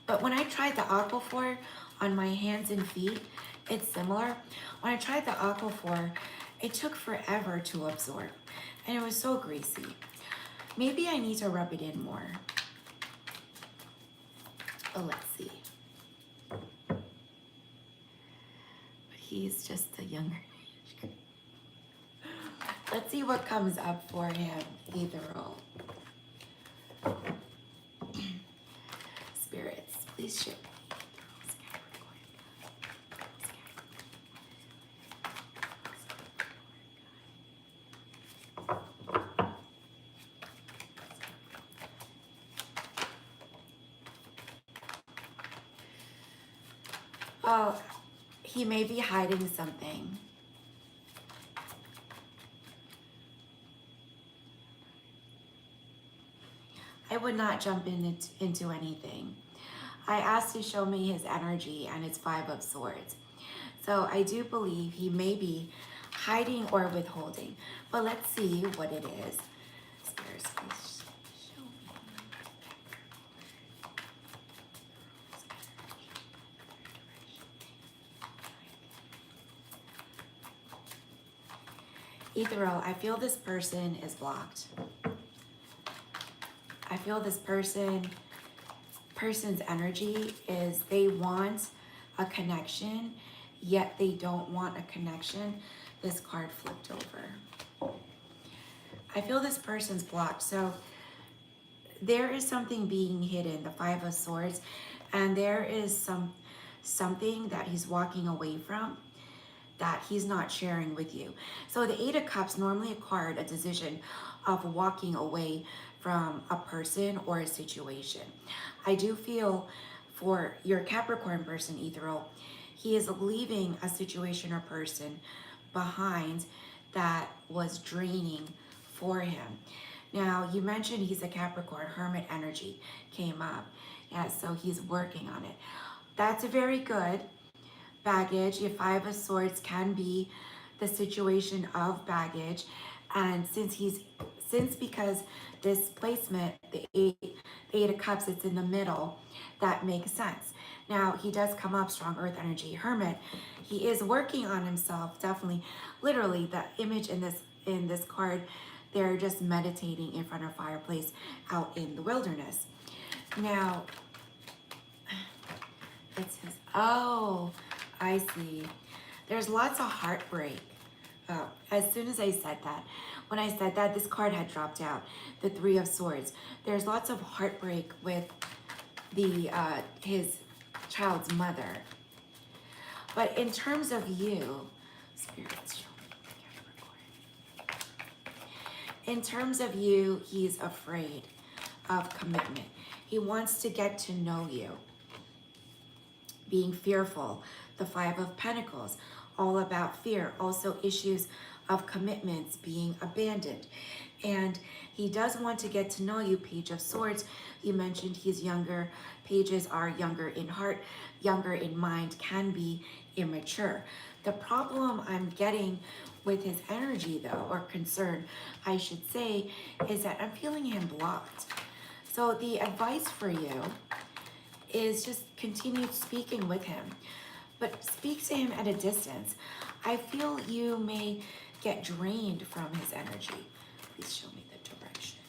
[SPEAKER 1] But when I tried the Aquaphor on my hands and feet, it's similar. When I tried the Aquaphor, it took forever to absorb and it was so greasy. Maybe I need to rub it in more. But let's see. But he's just a younger age group. Let's see what comes up for him, Ethereal. Spirits, please show me. Oh, he may be hiding something. I would not jump into anything. I asked to show me his energy and it's 5 of Swords. So I do believe he may be hiding or withholding. But let's see what it is. Spirits, please show me. Ethereal, I feel this person is blocked. I feel this person's energy is they want a connection, yet they don't want a connection. This card flipped over. I feel this person's blocked. So there is something being hidden, the Five of Swords, and there is something that he's walking away from that he's not sharing with you. So the Eight of Cups, normally a card, a decision of walking away from a person or a situation. I do feel for your Capricorn person, Ethereal, he is leaving a situation or person behind that was draining for him. Now, you mentioned he's a Capricorn, Hermit energy came up. Yeah, so he's working on it. That's a very good baggage. Your Five of Swords can be the situation of baggage. And because this placement, the Eight of Cups, it's in the middle, that makes sense. Now, he does come up strong earth energy, Hermit. He is working on himself, definitely. Literally, the image in this card, they're just meditating in front of a fireplace out in the wilderness. Now, it says, oh, I see. There's lots of heartbreak. As soon as I said that, when I said that, this card had dropped out, the Three of Swords. There's lots of heartbreak with his child's mother. But in terms of you, spirits show me Capricorn. In terms of you, he's afraid of commitment. He wants to get to know you. Being fearful, the Five of Pentacles, all about fear. Also issues of commitments being abandoned. And he does want to get to know you, Page of Swords. You mentioned he's younger. Pages are younger in heart, younger in mind, can be immature. The problem I'm getting with his energy, though, or concern, I should say, is that I'm feeling him blocked. So the advice for you is just continue speaking with him, but speak to him at a distance. I feel you may get drained from his energy. Please show me the direction.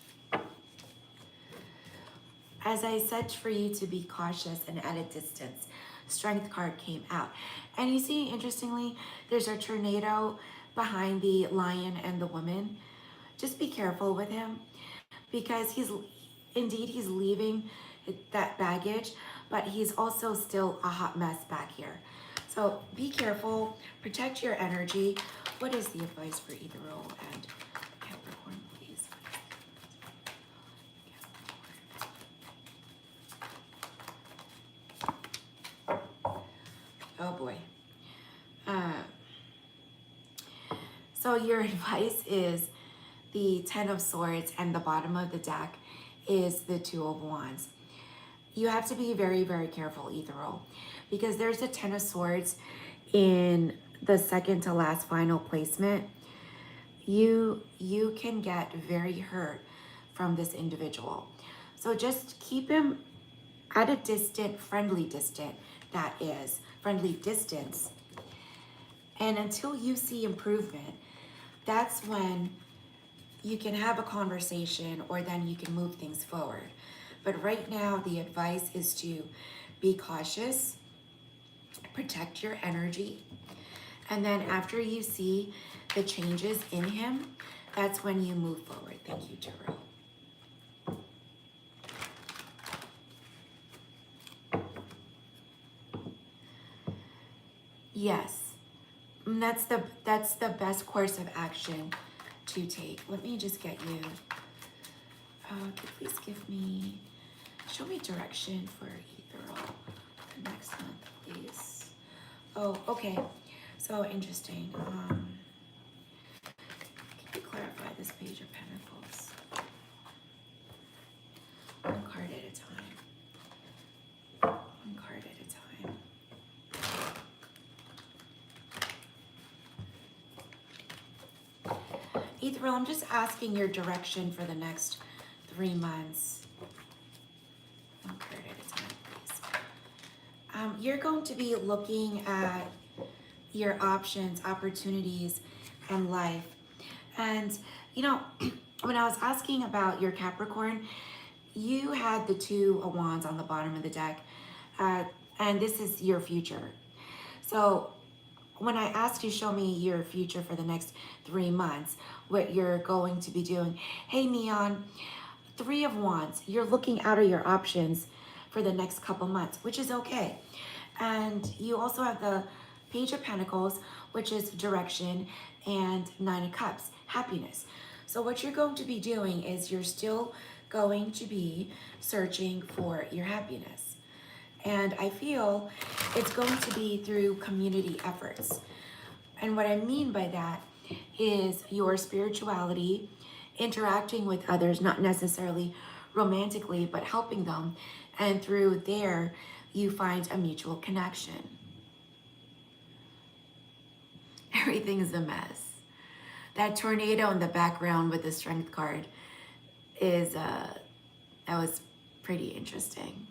[SPEAKER 1] As I said for you to be cautious and at a distance, Strength card came out. And you see, interestingly, there's a tornado behind the lion and the woman. Just be careful with him, because he's leaving that baggage, but he's also still a hot mess back here. So be careful, protect your energy. What is the advice for Ethereal and Capricorn, please? Oh boy. So your advice is the Ten of Swords, and the bottom of the deck is the Two of Wands. You have to be very, very careful, Ethereal, because there's a Ten of Swords in the second to last final placement. You can get very hurt from this individual. So just keep him at a distant, friendly distance, friendly distance. And until you see improvement, that's when you can have a conversation, or then you can move things forward. But right now, the advice is to be cautious, protect your energy, and then after you see the changes in him, that's when you move forward. Thank you, Tarot. Yes, that's the best course of action to take. Let me just get you. Please show me direction for Ethereal for next month, please. Oh, okay. So interesting. Can you clarify this Page of Pentacles? One card at a time. One card at a time. Ethereal, I'm just asking your direction for the next 3 months. One card at a time, please. You're going to be looking at your options, opportunities, and life. And, you know, when I was asking about your Capricorn, you had the 2 of Wands on the bottom of the deck. And this is your future. So when I asked you, show me your future for the next 3 months, what you're going to be doing. Hey, Neon, 3 of Wands, you're looking out of your options for the next couple months, which is okay. And you also have the Page of Pentacles, which is direction, and 9 of Cups, happiness. So what you're going to be doing is you're still going to be searching for your happiness. And I feel it's going to be through community efforts. And what I mean by that is your spirituality, interacting with others, not necessarily romantically, but helping them. And through there, you find a mutual connection. Everything's a mess. That tornado in the background with the Strength card is, that was pretty interesting.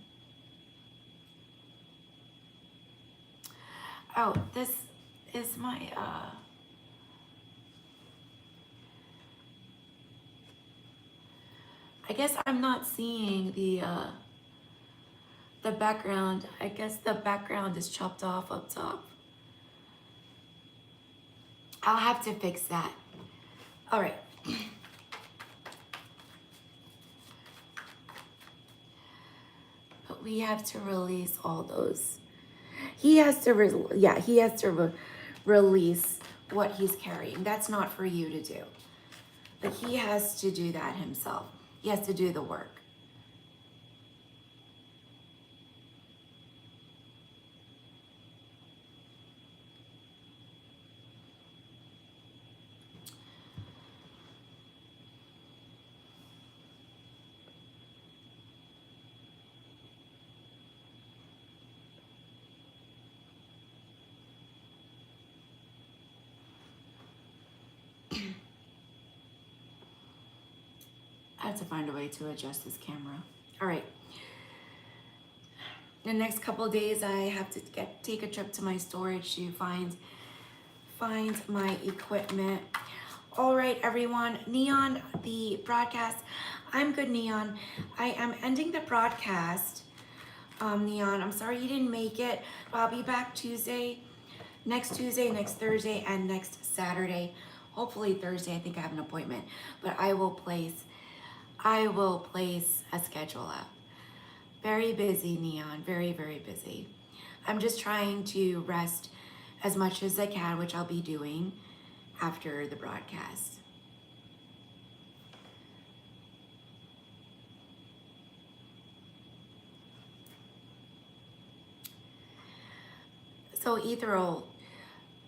[SPEAKER 1] Oh, this is my, I guess I'm not seeing the background. I guess the background is chopped off up top. I'll have to fix that. All right. But we have to release all those. He has to, release what he's carrying. That's not for you to do. But he has to do that himself. He has to do the work. I have to find a way to adjust this camera. All right. The next couple of days, I have to take a trip to my storage to find my equipment. All right, everyone. Neon, the broadcast. I'm good, Neon. I am ending the broadcast. Neon, I'm sorry you didn't make it. I'll be back next Tuesday, next Thursday, and next Saturday. Hopefully Thursday. I think I have an appointment, but I will place a schedule up. Very busy, Neon, very, very busy. I'm just trying to rest as much as I can, which I'll be doing after the broadcast. So Ethereal,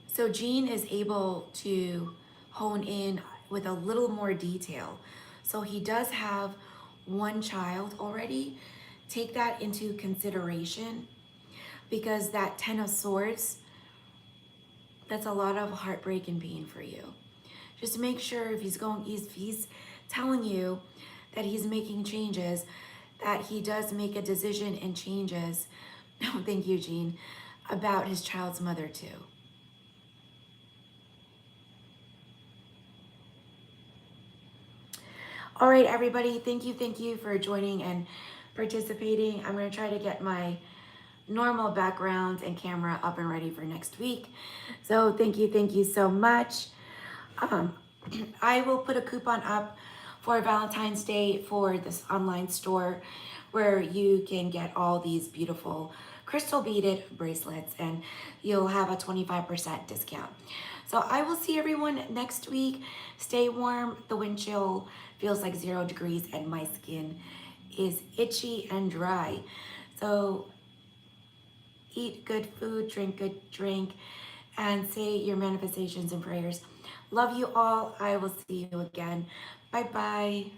[SPEAKER 1] so Jean is able to hone in with a little more detail. So he does have 1 child already. Take that into consideration, because that 10 of Swords, that's a lot of heartbreak and pain for you. Just make sure if he's telling you that he's making changes, that he does make a decision and changes, thank you, Jean, about his child's mother too. All right, everybody, thank you for joining and participating. I'm going to try to get my normal background and camera up and ready for next week. So thank you so much. I will put a coupon up for Valentine's Day for this online store where you can get all these beautiful crystal beaded bracelets, and you'll have a 25% discount. So I will see everyone next week. Stay warm. The wind chill feels like 0 degrees and my skin is itchy and dry. So eat good food, drink good drink, and say your manifestations and prayers. Love you all. I will see you again. Bye-bye.